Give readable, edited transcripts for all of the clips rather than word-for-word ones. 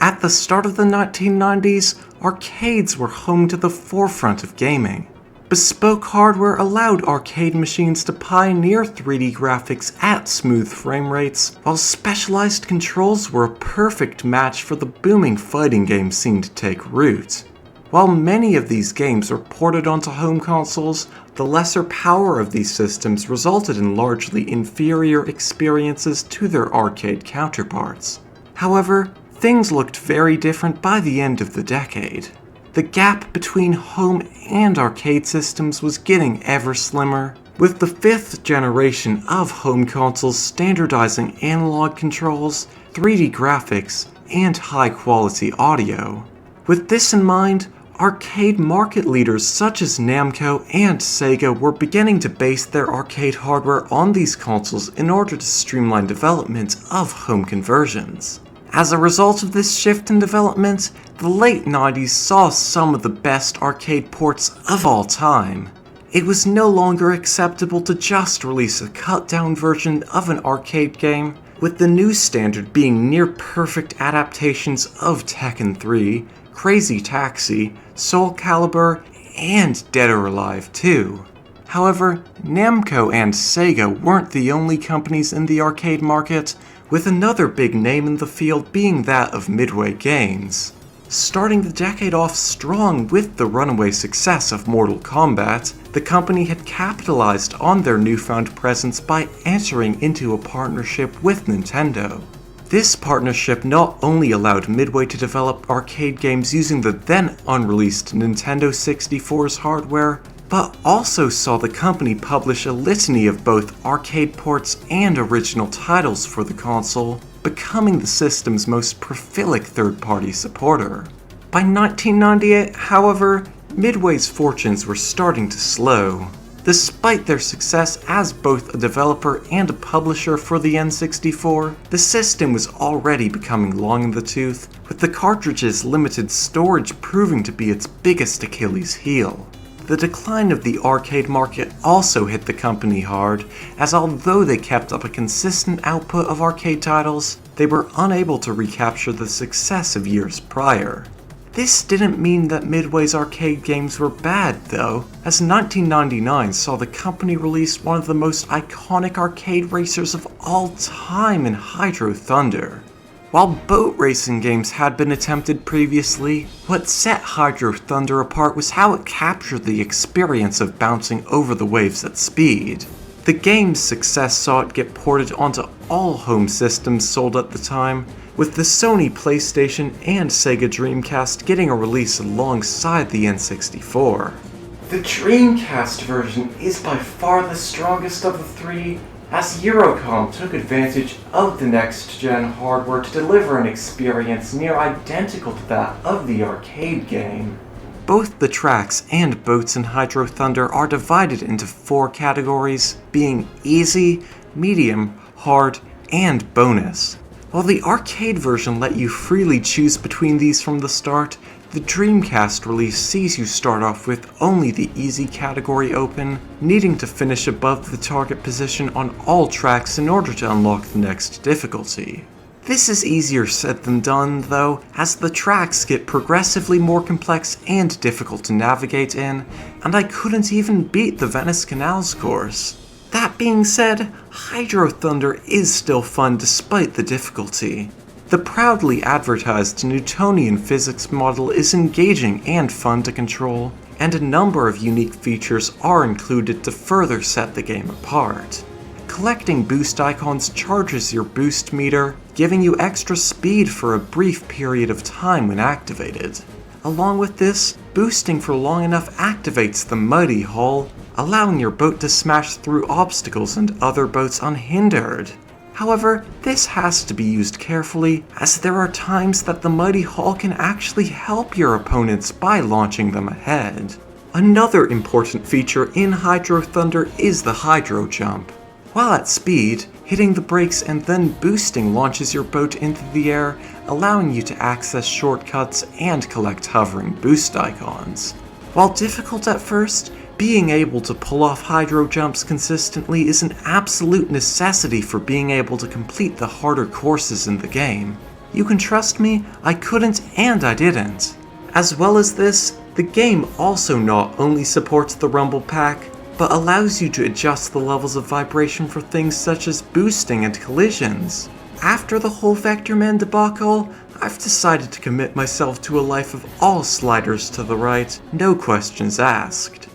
At the start of the 1990s, arcades were home to the forefront of gaming. Bespoke hardware allowed arcade machines to pioneer 3D graphics at smooth frame rates, while specialized controls were a perfect match for the booming fighting game scene to take root. While many of these games were ported onto home consoles, the lesser power of these systems resulted in largely inferior experiences to their arcade counterparts. However, things looked very different by the end of the decade. The gap between home and arcade systems was getting ever slimmer, with the 5th generation of home consoles standardizing analog controls, 3D graphics, and high-quality audio. With this in mind, arcade market leaders such as Namco and Sega were beginning to base their arcade hardware on these consoles in order to streamline development of home conversions. As a result of this shift in development, the late 90s saw some of the best arcade ports of all time. It was no longer acceptable to just release a cut-down version of an arcade game, with the new standard being near-perfect adaptations of Tekken 3, Crazy Taxi, Soul Calibur, and Dead or Alive 2. However, Namco and Sega weren't the only companies in the arcade market, with another big name in the field being that of Midway Games. Starting the decade off strong with the runaway success of Mortal Kombat, the company had capitalized on their newfound presence by entering into a partnership with Nintendo. This partnership not only allowed Midway to develop arcade games using the then unreleased Nintendo 64's hardware, but also saw the company publish a litany of both arcade ports and original titles for the console, becoming the system's most prolific third-party supporter. By 1998, however, Midway's fortunes were starting to slow. Despite their success as both a developer and a publisher for the N64, the system was already becoming long in the tooth, with the cartridge's limited storage proving to be its biggest Achilles heel. The decline of the arcade market also hit the company hard, as although they kept up a consistent output of arcade titles, they were unable to recapture the success of years prior. This didn't mean that Midway's arcade games were bad, though, as 1999 saw the company release one of the most iconic arcade racers of all time in Hydro Thunder. While boat racing games had been attempted previously, what set Hydro Thunder apart was how it captured the experience of bouncing over the waves at speed. The game's success saw it get ported onto all home systems sold at the time, with the Sony PlayStation and Sega Dreamcast getting a release alongside the N64. The Dreamcast version is by far the strongest of the three, as Eurocom took advantage of the next-gen hardware to deliver an experience near identical to that of the arcade game. Both the tracks and boats in Hydro Thunder are divided into 4 categories, being easy, medium, hard, and bonus. While the arcade version let you freely choose between these from the start, the Dreamcast release sees you start off with only the easy category open, needing to finish above the target position on all tracks in order to unlock the next difficulty. This is easier said than done, though, as the tracks get progressively more complex and difficult to navigate in, and I couldn't even beat the Venice Canals course. That being said, Hydro Thunder is still fun despite the difficulty. The proudly advertised Newtonian physics model is engaging and fun to control, and a number of unique features are included to further set the game apart. Collecting boost icons charges your boost meter, giving you extra speed for a brief period of time when activated. Along with this, boosting for long enough activates the Mighty Hull, allowing your boat to smash through obstacles and other boats unhindered. However, this has to be used carefully, as there are times that the Mighty Hull can actually help your opponents by launching them ahead. Another important feature in Hydro Thunder is the Hydro Jump. While at speed, hitting the brakes and then boosting launches your boat into the air, allowing you to access shortcuts and collect hovering boost icons. While difficult at first, being able to pull off hydro jumps consistently is an absolute necessity for being able to complete the harder courses in the game. You can trust me, I couldn't and I didn't. As well as this, the game also not only supports the rumble pack, but allows you to adjust the levels of vibration for things such as boosting and collisions. After the whole Vector Man debacle, I've decided to commit myself to a life of all sliders to the right, no questions asked.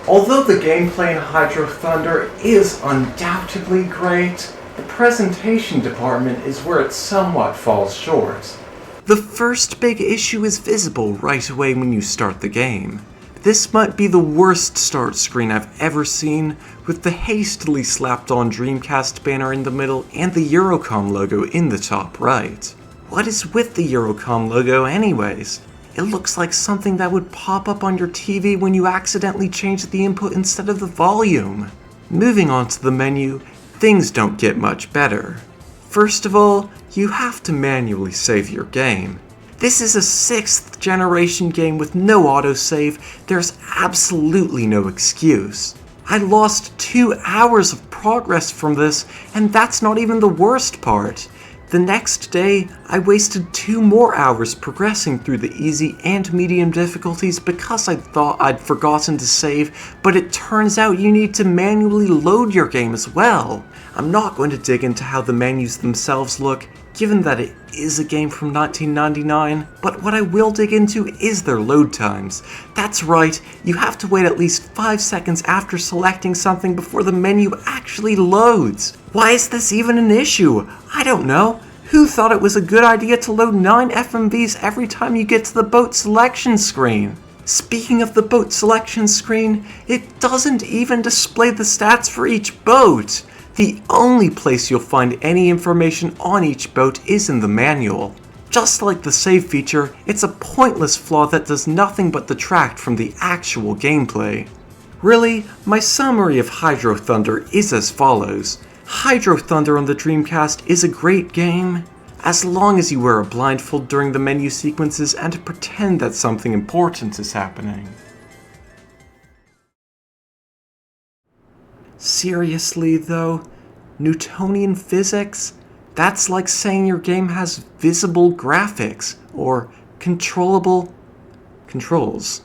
Although the gameplay in Hydro Thunder is undoubtedly great, the presentation department is where it somewhat falls short. The first big issue is visible right away when you start the game. This might be the worst start screen I've ever seen, with the hastily slapped on Dreamcast banner in the middle and the Eurocom logo in the top right. What is with the Eurocom logo anyways? It looks like something that would pop up on your TV when you accidentally change the input instead of the volume. Moving on to the menu, things don't get much better. First of all, you have to manually save your game. This is a 6th generation game with no autosave, there's absolutely no excuse. I lost 2 hours of progress from this, and that's not even the worst part. The next day, I wasted 2 more hours progressing through the easy and medium difficulties because I thought I'd forgotten to save, but it turns out you need to manually load your game as well. I'm not going to dig into how the menus themselves look, given that it is a game from 1999, but what I will dig into is their load times. That's right, you have to wait at least 5 seconds after selecting something before the menu actually loads. Why is this even an issue? I don't know. Who thought it was a good idea to load 9 FMVs every time you get to the boat selection screen? Speaking of the boat selection screen, it doesn't even display the stats for each boat. The only place you'll find any information on each boat is in the manual. Just like the save feature, it's a pointless flaw that does nothing but detract from the actual gameplay. Really, my summary of Hydro Thunder is as follows. Hydro Thunder on the Dreamcast is a great game, as long as you wear a blindfold during the menu sequences and pretend that something important is happening. Seriously though, Newtonian physics? That's like saying your game has visible graphics, or controllable controls.